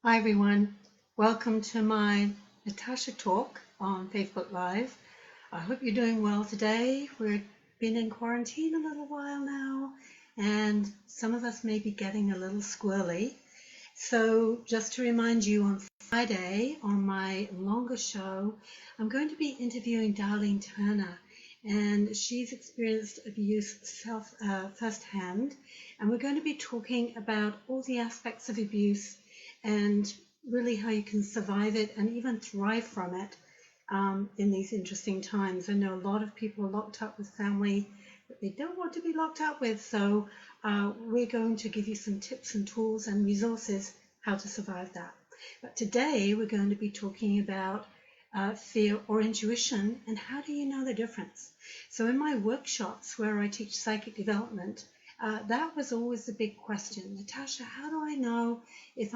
Hi everyone, welcome to my Natasha talk on Facebook Live. I hope you're doing well today. We've been in quarantine a little while now, and some of us may be getting a little squirrely. So just to remind you, on Friday on my longer show, I'm going to be interviewing Darlene Turner, and she's experienced abuse firsthand, and we're going to be talking about all the aspects of abuse and really how you can survive it and even thrive from it in these interesting times. I know a lot of people are locked up with family that they don't want to be locked up with, so we're going to give you some tips and tools and resources how to survive that. But today we're going to be talking about fear or intuition, and how do you know the difference? So in my workshops where I teach psychic development, that was always the big question. Natasha, how do I know if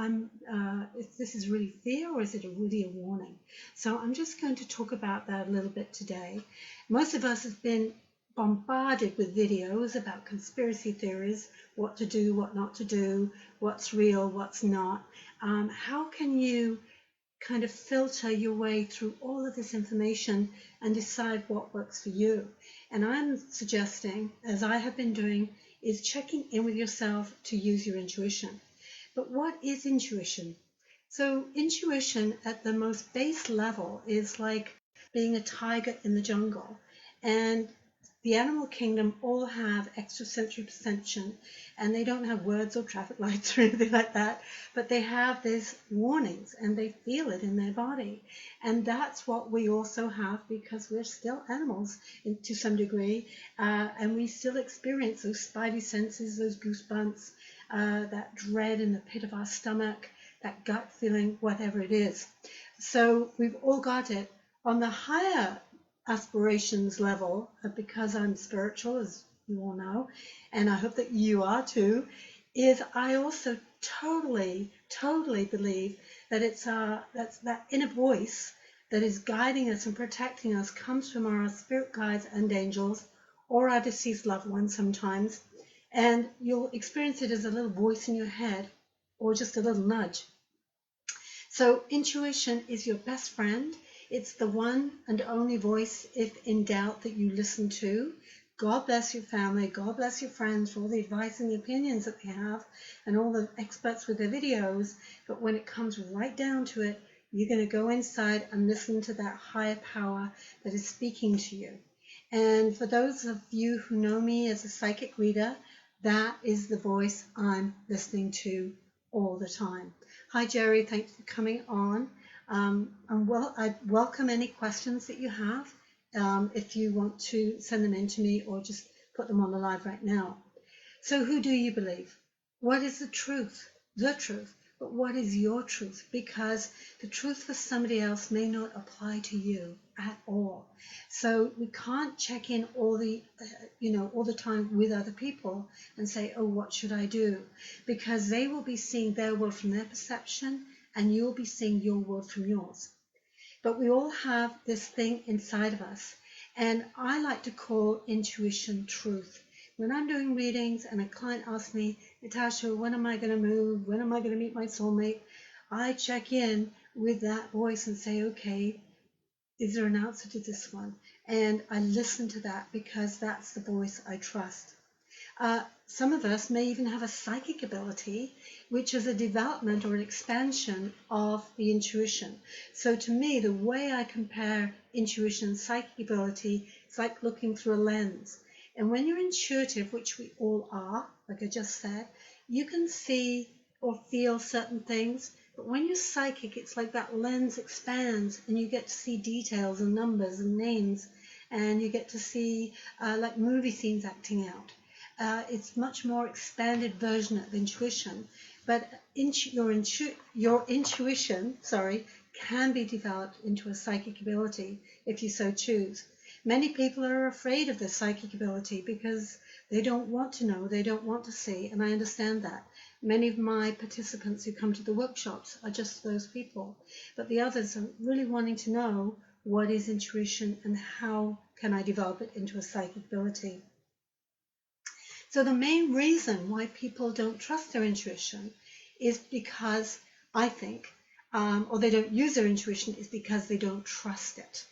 this is really fear or is it really a warning? So I'm just going to talk about that a little bit today. Most of us have been bombarded with videos about conspiracy theories, what to do, what not to do, what's real, what's not. How can you kind of filter your way through all of this information and decide what works for you? And I'm suggesting, as I have been doing, is checking in with yourself to use your intuition. But what is intuition? So intuition at the most base level is like being a tiger in the jungle. And the animal kingdom all have extrasensory perception, and they don't have words or traffic lights or anything like that, but they have these warnings and they feel it in their body. And that's what we also have, because we're still animals to some degree, and we still experience those spidey senses, those goosebumps, that dread in the pit of our stomach, that gut feeling, whatever it is. So we've all got it. On the higher aspirations level, because I'm spiritual, as you all know, and I hope that you are too, is I also totally believe that that's that inner voice that is guiding us and protecting us comes from our spirit guides and angels, or our deceased loved ones sometimes, and you'll experience it as a little voice in your head or just a little nudge. So intuition is your best friend. It's the one and only voice, if in doubt, that you listen to. God bless your family, God bless your friends for all the advice and the opinions that they have, and all the experts with their videos. But when it comes right down to it, you're going to go inside and listen to that higher power that is speaking to you. And for those of you who know me as a psychic reader, that is the voice I'm listening to all the time. Hi Jerry, thanks for coming on. I welcome any questions that you have, if you want to send them in to me or just put them on the live right now. So who do you believe? What is the truth? The truth. But what is your truth? Because the truth for somebody else may not apply to you at all. So we can't check in all the time with other people and say, oh, what should I do? Because they will be seeing their world from their perception, and you'll be seeing your world from yours. But we all have this thing inside of us, and I like to call intuition truth. When I'm doing readings and a client asks me, Natasha, when am I going to move? When am I going to meet my soulmate? I check in with that voice and say, okay, is there an answer to this one? And I listen to that because that's the voice I trust. Some of us may even have a psychic ability, which is a development or an expansion of the intuition. So to me, the way I compare intuition and psychic ability, it's like looking through a lens. And when you're intuitive, which we all are, like I just said, you can see or feel certain things. But when you're psychic, it's like that lens expands and you get to see details and numbers and names, and you get to see like movie scenes acting out. It's much more expanded version of intuition, but your intuition, can be developed into a psychic ability if you so choose. Many people are afraid of their psychic ability because they don't want to know, they don't want to see, and I understand that. Many of my participants who come to the workshops are just those people, but the others are really wanting to know what is intuition and how can I develop it into a psychic ability. So the main reason why people don't trust their intuition is because I think, or they don't use their intuition, is because they don't trust it.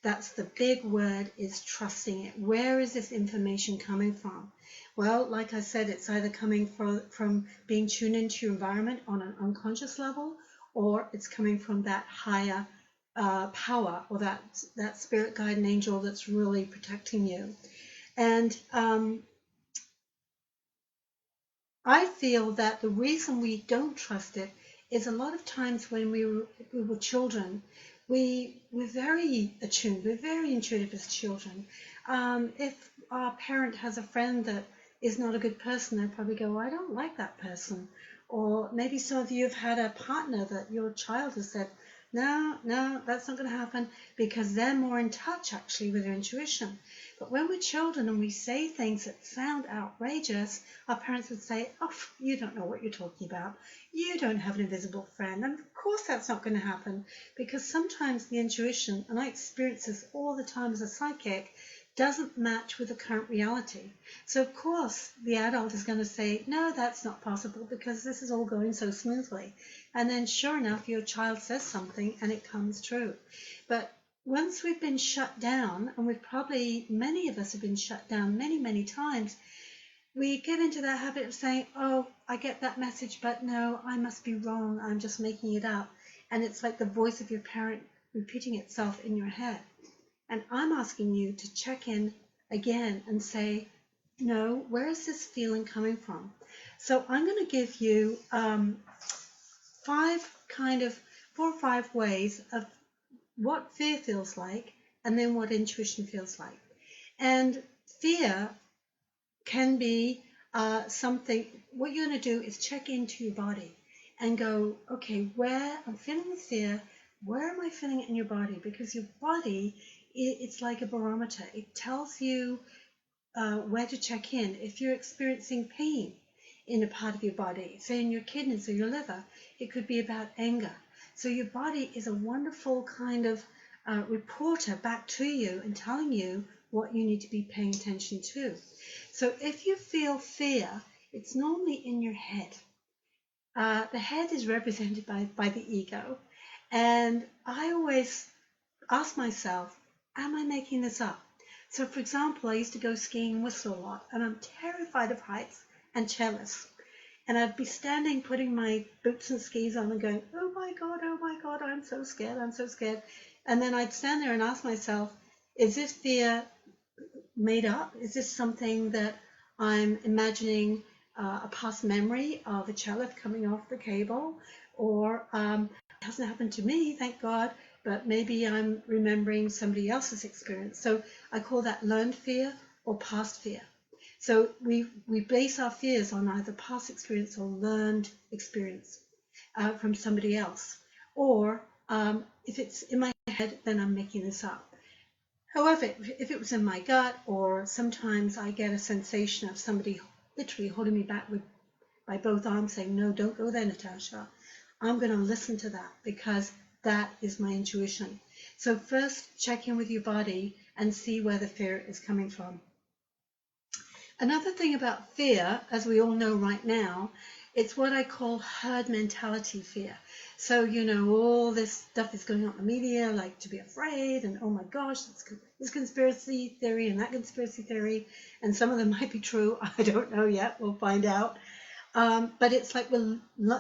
That's the big word, is trusting it. Where is this information coming from? Well, like I said, it's either coming from being tuned into your environment on an unconscious level, or it's coming from that higher power, or that spirit guide and angel that's really protecting you. And I feel that the reason we don't trust it is a lot of times when we were children, we're very attuned, we're very intuitive as children. If our parent has a friend that is not a good person, they'll probably go, I don't like that person. Or maybe some of you have had a partner that your child has said, no, no, that's not going to happen, because they're more in touch actually with their intuition. But when we're children and we say things that sound outrageous, our parents would say, oh, you don't know what you're talking about. You don't have an invisible friend. And of course that's not going to happen, because sometimes the intuition, and I experience this all the time as a psychic, doesn't match with the current reality. So of course the adult is going to say, no, that's not possible because this is all going so smoothly. And then sure enough, your child says something and it comes true. But once we've been shut down, and many of us have been shut down many, many times, we get into that habit of saying, oh, I get that message, but no, I must be wrong. I'm just making it up. And it's like the voice of your parent repeating itself in your head. And I'm asking you to check in again and say, no, where is this feeling coming from? So I'm going to give you 4 or 5 ways of what fear feels like, and then what intuition feels like. And fear can be something, what you're going to do is check into your body and go, okay, where I'm feeling the fear, where am I feeling it in your body? Because your body, it's like a barometer. It tells you where to check in. If you're experiencing pain in a part of your body, say in your kidneys or your liver, it could be about anger. So your body is a wonderful kind of reporter back to you and telling you what you need to be paying attention to. So if you feel fear, it's normally in your head. The head is represented by the ego. And I always ask myself, am I making this up? So for example, I used to go skiing and whistle a lot, and I'm terrified of heights and chairlifts. And I'd be standing, putting my boots and skis on and going, oh my God, I'm so scared, I'm so scared. And then I'd stand there and ask myself, is this fear made up? Is this something that I'm imagining a past memory of a chairlift coming off the cable? Or it hasn't happened to me, thank God, but maybe I'm remembering somebody else's experience. So I call that learned fear or past fear. So we base our fears on either past experience or learned experience from somebody else. Or if it's in my head, then I'm making this up. However, if it was in my gut, or sometimes I get a sensation of somebody literally holding me back by both arms saying, no, don't go there, Natasha, I'm going to listen to that, because that is my intuition. So first, check in with your body and see where the fear is coming from. Another thing about fear, as we all know right now, it's what I call herd mentality fear. So, all this stuff is going on in the media, like to be afraid, and oh my gosh, this conspiracy theory and that conspiracy theory, and some of them might be true. I don't know yet. We'll find out. But it's like we're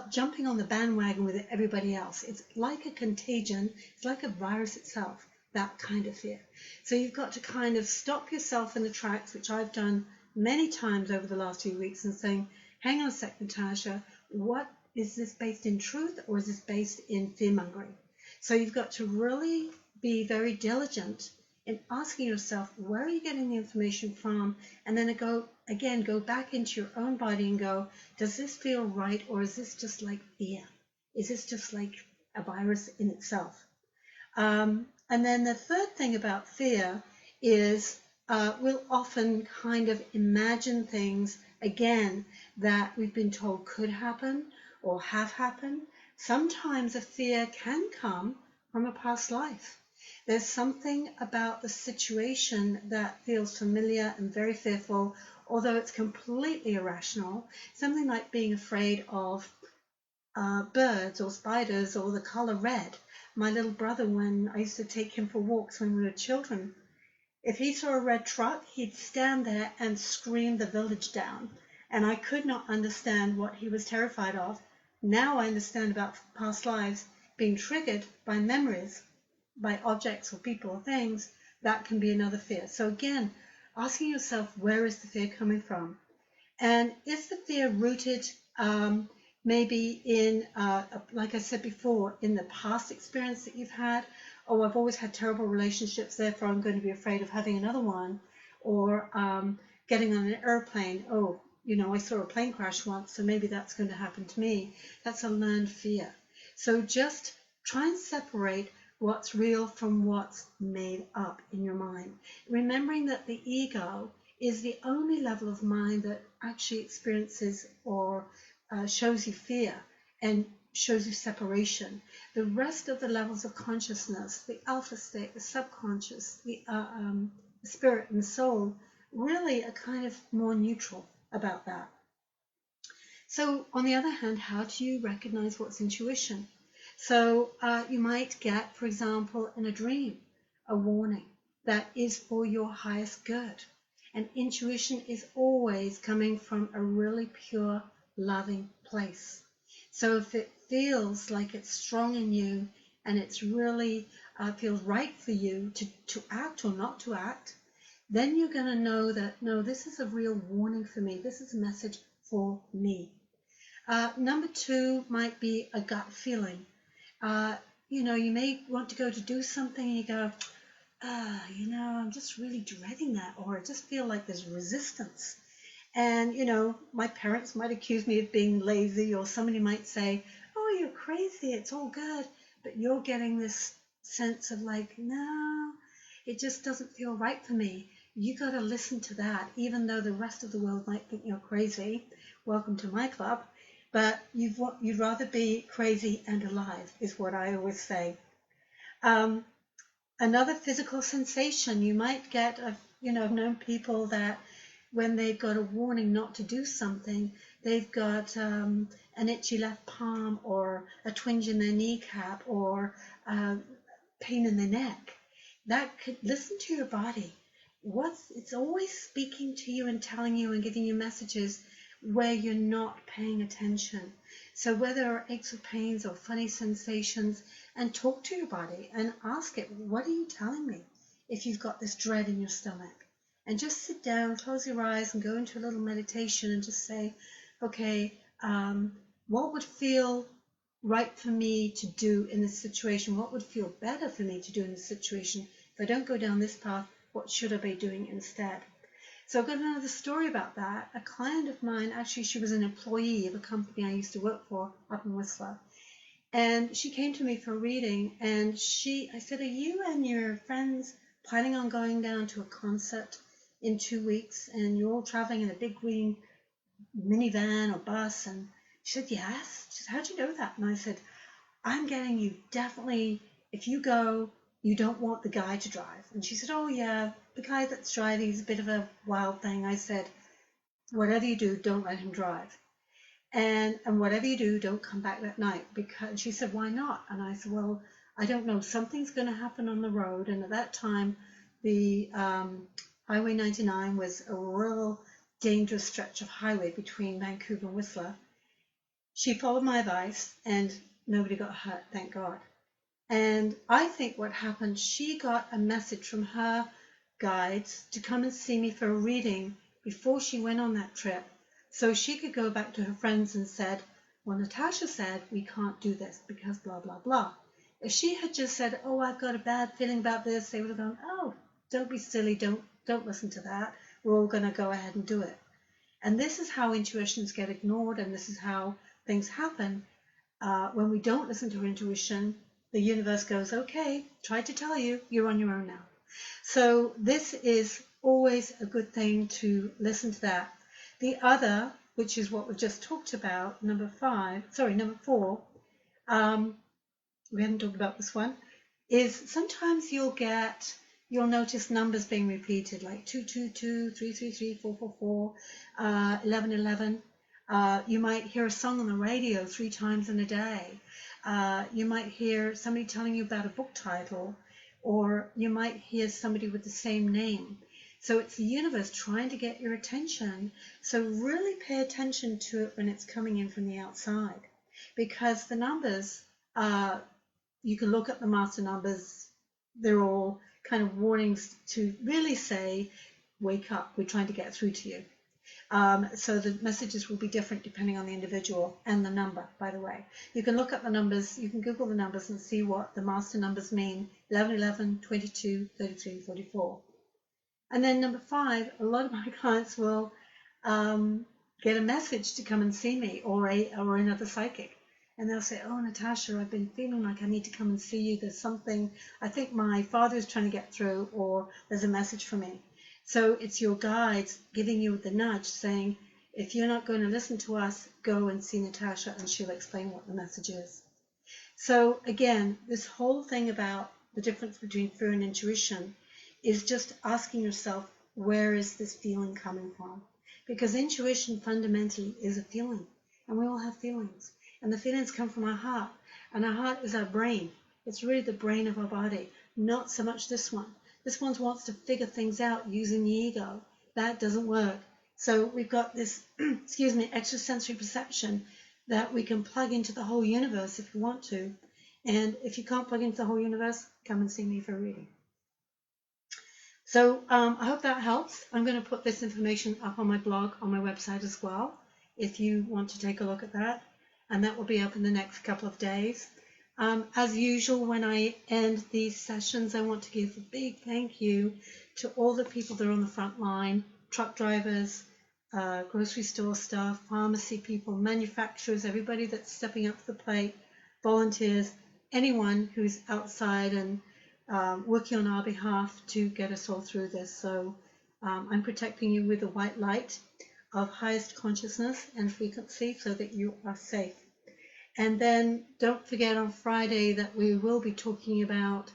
jumping on the bandwagon with everybody else. It's like a contagion. It's like a virus itself, that kind of fear. So you've got to kind of stop yourself in the tracks, which I've done many times over the last few weeks, and saying, hang on a sec, Natasha, what is this based in truth, or is this based in fear-mongering? So you've got to really be very diligent in asking yourself, where are you getting the information from? And then go back into your own body and go, does this feel right, or is this just like fear? Is this just like a virus in itself? And then the third thing about fear is we'll often kind of imagine things, again, that we've been told could happen or have happened. Sometimes a fear can come from a past life. There's something about the situation that feels familiar and very fearful, although it's completely irrational. Something like being afraid of birds or spiders or the color red. My little brother, when I used to take him for walks when we were children, if he saw a red truck, he'd stand there and scream the village down. And I could not understand what he was terrified of. Now I understand about past lives being triggered by memories, by objects or people or things. That can be another fear. So again, asking yourself, where is the fear coming from? And is the fear rooted maybe in, like I said before, in the past experience that you've had? Oh, I've always had terrible relationships, therefore I'm going to be afraid of having another one. Or getting on an airplane. Oh, I saw a plane crash once, so maybe that's going to happen to me. That's a learned fear. So just try and separate what's real from what's made up in your mind. Remembering that the ego is the only level of mind that actually experiences or shows you fear and shows you separation. The rest of the levels of consciousness, the alpha state, the subconscious, the spirit and soul, really are kind of more neutral about that. So on the other hand, how do you recognize what's intuition? So you might get, for example, in a dream, a warning that is for your highest good. And intuition is always coming from a really pure, loving place. So if it feels like it's strong in you and it's really feels right for you to act or not to act, then you're going to know that, no, this is a real warning for me. This is a message for me. Number 2 might be a gut feeling. You may want to go to do something and you go, I'm just really dreading that, or I just feel like there's resistance. And, my parents might accuse me of being lazy, or somebody might say, oh, you're crazy, it's all good. But you're getting this sense of like, no, it just doesn't feel right for me. You got to listen to that, even though the rest of the world might think you're crazy. Welcome to my club. But you'd rather be crazy and alive, is what I always say. Another physical sensation you might get, I've known people that when they've got a warning not to do something, they've got an itchy left palm or a twinge in their kneecap or pain in their neck. That could, listen to your body. It's always speaking to you and telling you and giving you messages where you're not paying attention. So where there are aches or pains or funny sensations, and talk to your body and ask it, what are you telling me if you've got this dread in your stomach? And just sit down, close your eyes and go into a little meditation and just say, okay, what would feel right for me to do in this situation? What would feel better for me to do in this situation? If I don't go down this path, what should I be doing instead? So I've got another story about that. A client of mine, actually she was an employee of a company I used to work for up in Whistler. And she came to me for a reading, and I said, are you and your friends planning on going down to a concert in 2 weeks? And you're all traveling in a big green minivan or bus? And she said, yes. She said, how'd you know that? And I said, I'm getting you definitely, if you go, you don't want the guy to drive. And she said, oh yeah, the guy that's driving is a bit of a wild thing. I said, whatever you do, don't let him drive. And whatever you do, don't come back that night. Because she said, why not? And I said, well, I don't know. Something's going to happen on the road. And at that time, the Highway 99 was a real dangerous stretch of highway between Vancouver and Whistler. She followed my advice and nobody got hurt, thank God. And I think what happened, she got a message from her guides to come and see me for a reading before she went on that trip. So she could go back to her friends and said, well, Natasha said we can't do this because blah, blah, blah. If she had just said, oh, I've got a bad feeling about this, they would have gone, oh, don't be silly, don't listen to that. We're all going to go ahead and do it. And this is how intuitions get ignored, and this is how things happen. When we don't listen to our intuition, the universe goes, okay, tried to tell you, you're on your own now. So this is always a good thing to listen to that. The other, which is what we just talked about, number 4, we haven't talked about this one, is sometimes you'll notice numbers being repeated, like 222, 333, 444, 1111. You might hear a song on the radio 3 times in a day. You might hear somebody telling you about a book title, or you might hear somebody with the same name. So it's the universe trying to get your attention. So really pay attention to it when it's coming in from the outside, because the numbers, you can look at the master numbers. They're all kind of warnings to really say, wake up, we're trying to get through to you. So the messages will be different depending on the individual and the number, by the way. You can look up the numbers, you can Google the numbers and see what the master numbers mean: 11, 11, 22, 33, 44. And then number 5, a lot of my clients will get a message to come and see me, or another psychic. And they'll say, oh, Natasha, I've been feeling like I need to come and see you. There's something I think my father is trying to get through, or there's a message for me. So it's your guides giving you the nudge saying, if you're not going to listen to us, go and see Natasha and she'll explain what the message is. So again, this whole thing about the difference between fear and intuition is just asking yourself, where is this feeling coming from? Because intuition fundamentally is a feeling, and we all have feelings. And the feelings come from our heart, and our heart is our brain. It's really the brain of our body, not so much this one. This one wants to figure things out using the ego. That doesn't work. So we've got this, extrasensory perception that we can plug into the whole universe if you want to. And if you can't plug into the whole universe, come and see me for a reading. So I hope that helps. I'm going to put this information up on my blog, on my website as well, if you want to take a look at that. And that will be up in the next couple of days. As usual, when I end these sessions, I want to give a big thank you to all the people that are on the front line: truck drivers, grocery store staff, pharmacy people, manufacturers, everybody that's stepping up to the plate, volunteers, anyone who's outside and working on our behalf to get us all through this. So I'm protecting you with a white light of highest consciousness and frequency so that you are safe. And then don't forget on Friday that we will be talking about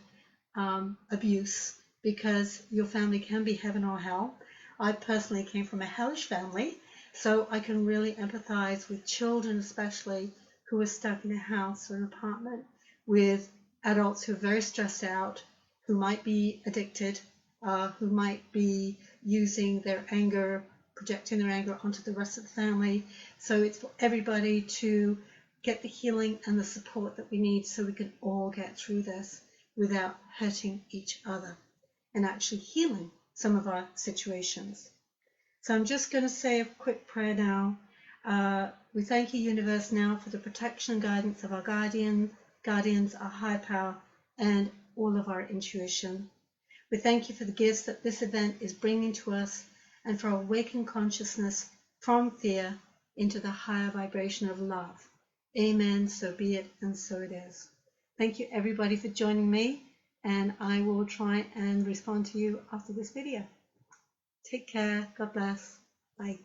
abuse, because your family can be heaven or hell. I personally came from a hellish family, so I can really empathize with children, especially who are stuck in a house or an apartment with adults who are very stressed out, who might be addicted, who might be using their anger, projecting their anger onto the rest of the family. So it's for everybody to get the healing and the support that we need so we can all get through this without hurting each other and actually healing some of our situations. So I'm just going to say a quick prayer now. We thank you, universe, now for the protection and guidance of our guardians, our higher power, and all of our intuition. We thank you for the gifts that this event is bringing to us, and for awakened consciousness from fear into the higher vibration of love. Amen. So be it, and so it is. Thank you, everybody, for joining me, and I will try and respond to you after this video. Take care. God bless. Bye.